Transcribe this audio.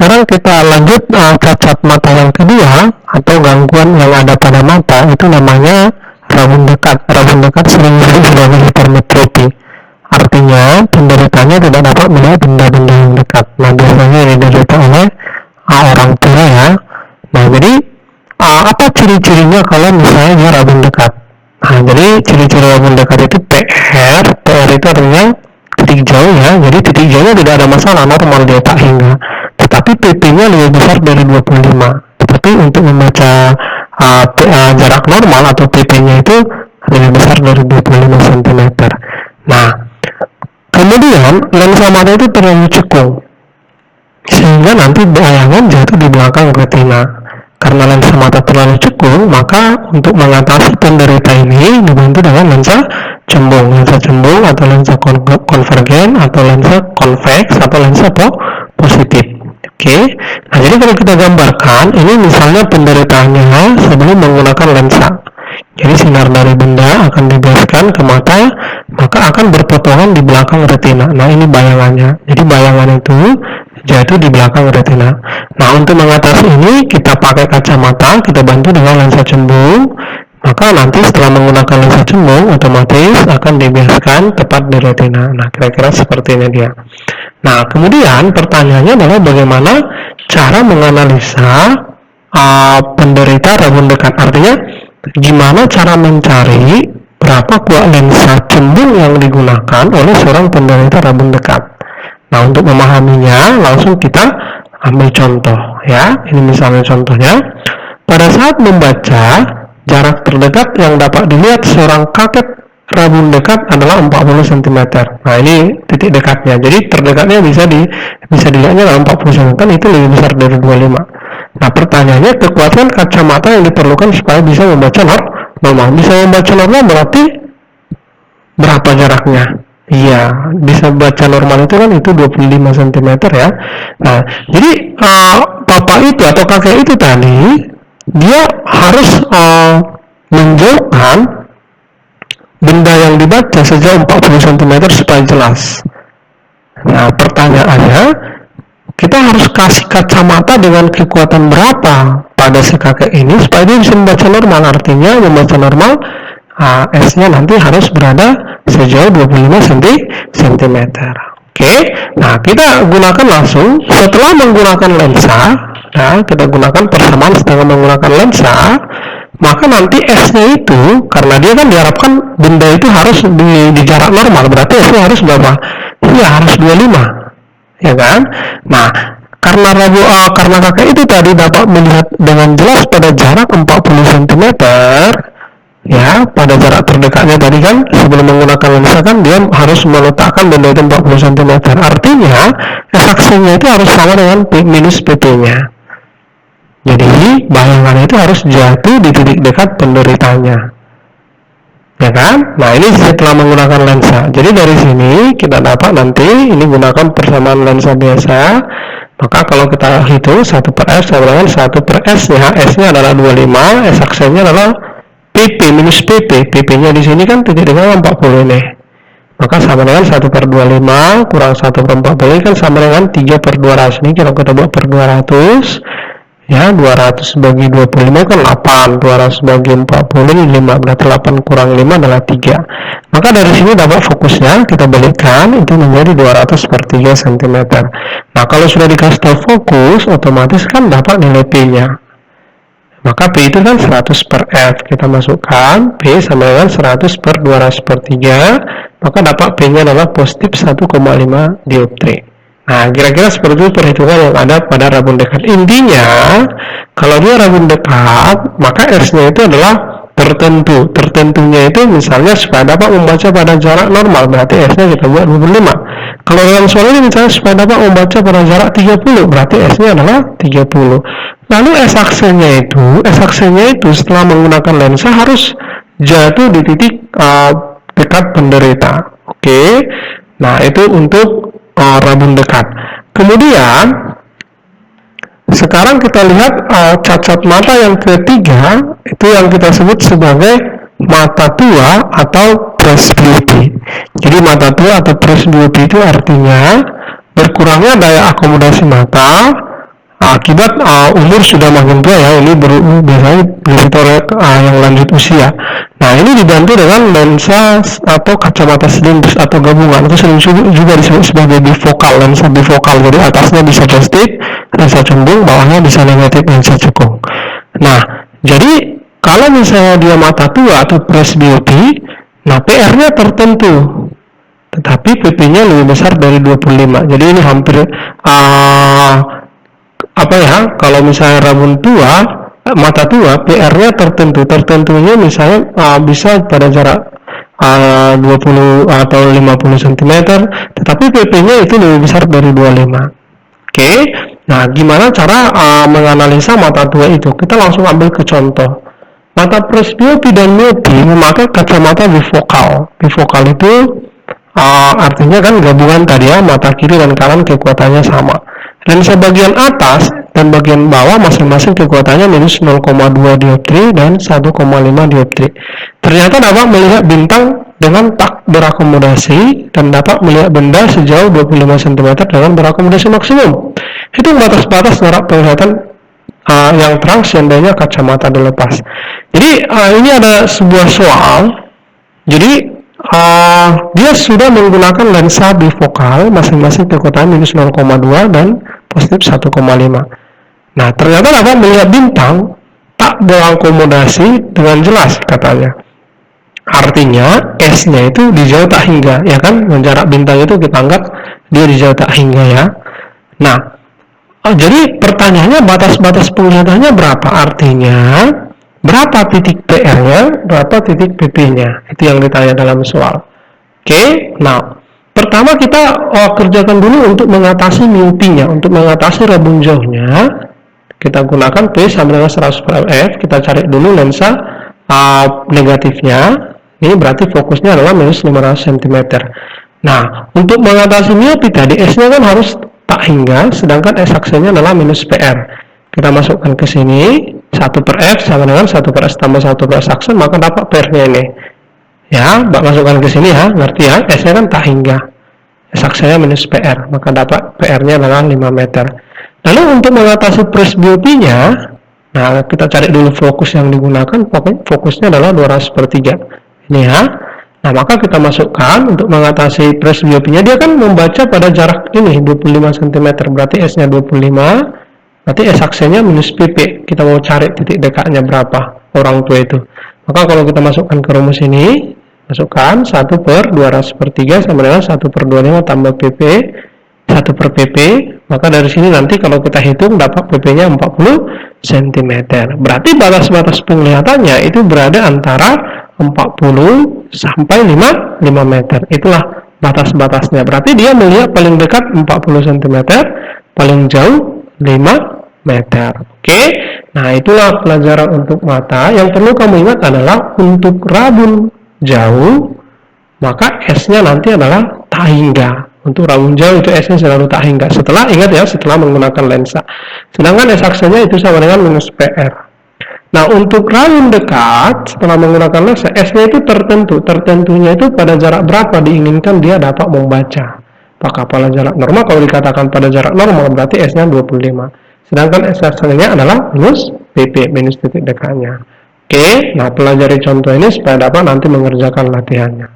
sekarang kita lanjut cacat mata yang kedua atau gangguan yang ada pada mata, itu namanya rabun dekat. Rabun dekat sering disebut sebagai hipermetropi. Artinya penderitanya tidak dapat melihat benda-benda yang dekat. Nah, biasanya ini diderita oleh orang tua ya. Nah, jadi apa ciri-cirinya kalau misalnya dia rabun dekat? Nah, jadi ciri-ciri rabun dekat itu PR itu artinya titik jauh ya. Jadi titik jauhnya tidak ada masalah, normal dia tak hingga. Tetapi PP-nya lebih besar dari 25. Tetapi untuk membaca jarak normal atau PP-nya itu lebih besar dari 25 cm. Nah, kemudian lensa mata itu terlalu cekung sehingga nanti bayangan jatuh di belakang retina. Karena lensa mata terlalu cekung, maka untuk mengatasi penderita ini dibantu dengan lensa cembung atau lensa konvergen atau lensa konveks atau lensa positif. Oke. Nah, jadi kalau kita gambarkan, ini misalnya penderitaannya sebelum menggunakan lensa. Jadi sinar dari benda akan dibiaskan ke mata, maka akan berpotongan di belakang retina. Nah, ini bayangannya. Jadi bayangan itu jatuh di belakang retina. Nah, untuk mengatasi ini kita pakai kacamata, kita bantu dengan lensa cembung. Maka nanti setelah menggunakan lensa cembung, otomatis akan dibiaskan tepat di retina. Nah, kira-kira seperti ini dia. Nah, kemudian pertanyaannya adalah bagaimana cara menganalisa penderita rabun dekat. Artinya, gimana cara mencari berapa kuat lensa cembung yang digunakan oleh seorang penderita rabun dekat. Nah, untuk memahaminya, langsung kita ambil contoh ya. Ini misalnya contohnya, pada saat membaca, jarak terdekat yang dapat dilihat seorang kakek rabun dekat adalah 40 cm. Nah, ini titik dekatnya. Jadi terdekatnya bisa dilihatnya adalah 40 cm, kan itu lebih besar dari 25. Nah, pertanyaannya, kekuatan kacamata yang diperlukan supaya bisa membaca normal. Bisa membaca normal berarti berapa jaraknya? Iya, bisa baca normal itu kan itu 25 cm ya. Nah, jadi bapak itu atau kakek itu tadi, dia harus menjauhkan benda yang dibaca sejauh 40 cm supaya jelas. Nah, pertanyaannya, kita harus kasih kacamata dengan kekuatan berapa pada si kakek ini supaya dia bisa membaca normal. Artinya membaca normal, S-nya nanti harus berada sejauh 25 cm. Oke, nah kita gunakan langsung setelah menggunakan lensa. Nah, kita gunakan persamaan setengah menggunakan lensa. Maka nanti S-nya itu, karena dia kan diharapkan benda itu harus di jarak normal, berarti S-nya harus berapa? Iya, harus 25, ya kan? Nah, karena kakek itu tadi dapat melihat dengan jelas pada jarak 40 cm, ya, pada jarak terdekatnya tadi kan, sebelum menggunakan lensa kan, dia harus meletakkan benda itu 40 cm. Artinya, S-aksinya itu harus sama dengan minus PP-nya. Jadi bayangan itu harus jatuh di titik dekat penderitanya, ya kan? Nah, ini setelah menggunakan lensa. Jadi dari sini kita dapat nanti ini gunakan persamaan lensa biasa. Maka kalau kita hitung 1 per F sama dengan 1 per S nya, S-nya adalah 25, S-aksinya adalah PP minus PP. PP-nya di sini kan titik dengan 40 ini. Maka sama dengan 1 per 25 kurang 1 per 40 kan sama dengan 3 per 200. Ini kalau kita buat per 200, ya, 200 bagi 25 kan 8, 200 bagi 40 5, berarti 8 kurang 5 adalah 3. Maka dari sini dapat fokusnya kita balikkan, itu menjadi 200 per 3 cm. Nah, kalau sudah dikasih tahu fokus, otomatis kan dapat nilai P-nya. Maka P itu kan 100 per F, kita masukkan P sama dengan 100 per 200 per 3, maka dapat P-nya adalah positif 1,5 dioptri. Nah, kira-kira seperti itu perhitungan yang ada pada rabun dekat. Intinya, kalau dia rabun dekat, maka S-nya itu adalah tertentu. Tertentunya itu misalnya supaya dapat membaca pada jarak normal, berarti S-nya kita buat 25. Kalau dalam soal ini misalnya supaya dapat membaca pada jarak 30, berarti S-nya adalah 30. Lalu S-aksinya itu setelah menggunakan lensa harus jatuh di titik dekat penderita. Oke. Nah, itu untuk rabun dekat. Kemudian sekarang kita lihat cacat mata yang ketiga, itu yang kita sebut sebagai mata tua atau presbyopia. Jadi mata tua atau presbyopia itu artinya berkurangnya daya akomodasi mata Akibat umur sudah makin tua ya, ini biasanya dideteksi oleh yang lanjut usia. Nah, ini dibantu dengan lensa atau kacamata silindris atau gabungan, itu sering juga disebut sebagai bifokal, lensa bifokal. Jadi atasnya bisa positif lensa cembung, bawahnya bisa negatif lensa cekung. Nah, jadi kalau misalnya dia mata tua atau presbyopia, nah PR-nya tertentu, tetapi PP-nya lebih besar dari 25. Jadi ini hampir kalau misalnya rabun tua, mata tua, PR-nya tertentunya misalnya bisa pada jarak 20 atau 50 cm, tetapi PP-nya itu lebih besar dari 25. Oke, nah gimana cara menganalisa mata tua itu? Kita langsung ambil ke contoh. Mata presbyopia dan miopia memakai kacamata bifokal. Bifokal itu artinya kan gabungan tadi ya, mata kiri dan kanan kekuatannya sama. Lensa bagian atas dan bagian bawah masing-masing kekuatannya minus 0,2 dioptri dan 1,5 dioptri. Ternyata dapat melihat bintang dengan tak berakomodasi dan dapat melihat benda sejauh 25 cm dengan berakomodasi maksimum. Itu batas-batas jarak penglihatan yang terang seandainya kacamata dilepas. Jadi ini ada sebuah soal. Jadi dia sudah menggunakan lensa bifokal, masing-masing kekuatan minus 0,2 dan positif 1,5. Nah, ternyata dapat melihat bintang tak berakomodasi dengan jelas katanya. Artinya S-nya itu di jauh tak hingga, ya kan? Jarak bintang itu kita anggap dia di jauh tak hingga ya. Nah, jadi pertanyaannya batas-batas penglihatannya berapa? Artinya berapa titik PR-nya, berapa titik PP-nya? Itu yang ditanya dalam soal. Oke, nah pertama kita kerjakan dulu untuk mengatasi miopinya. Untuk mengatasi rabun jauhnya, kita gunakan P sama dengan 100 per F. Kita cari dulu lensa negatifnya. Ini berarti fokusnya adalah minus 500 cm. Nah, untuk mengatasi miopi tadi, S-nya kan harus tak hingga, sedangkan S-aksenya adalah minus PR. Kita masukkan ke sini, 1 per F sama dengan 1 per S tambah 1 per S aksen, maka dapat PR-nya ini. Ya, masukkan ke sini ya, ngerti ya, S-nya kan tak hingga. S aksennya minus PR, maka dapat PR-nya adalah 5 meter. Lalu untuk mengatasi presbyopinya, nah kita cari dulu fokus yang digunakan, fokusnya adalah 200 per 3. Ini ya. Nah, maka kita masukkan untuk mengatasi presbyopinya, dia kan membaca pada jarak ini 25 cm, berarti S-nya 25. Berarti S aksennya minus PP. Kita mau cari titik dekatnya berapa orang tua itu. Maka kalau kita masukkan ke rumus ini, masukkan 1 per 200 per 3 sama dengan 1 per 25 tambah PP, 1 per PP. Maka dari sini nanti kalau kita hitung dapat PP-nya 40 cm. Berarti batas-batas penglihatannya itu berada antara 40 sampai 5 meter. Itulah batas-batasnya. Berarti dia melihat paling dekat 40 cm, paling jauh 5 meter. Oke, nah itulah pelajaran untuk mata. Yang perlu kamu ingat adalah untuk rabun jauh, maka S-nya nanti adalah tak hingga. Untuk rabun jauh itu S-nya selalu tak hingga. Setelah, ingat ya, setelah menggunakan lensa. Sedangkan S aksennya itu sama dengan minus PR. Nah, untuk rabun dekat, setelah menggunakan lensa, S-nya itu tertentu. Tertentunya itu pada jarak berapa diinginkan dia dapat membaca. Apakah pada jarak normal? Kalau dikatakan pada jarak normal berarti S-nya 25. Sedangkan S aksennya adalah minus PP, minus titik dekatnya. Oke, nah pelajari contoh ini supaya dapat nanti mengerjakan latihannya.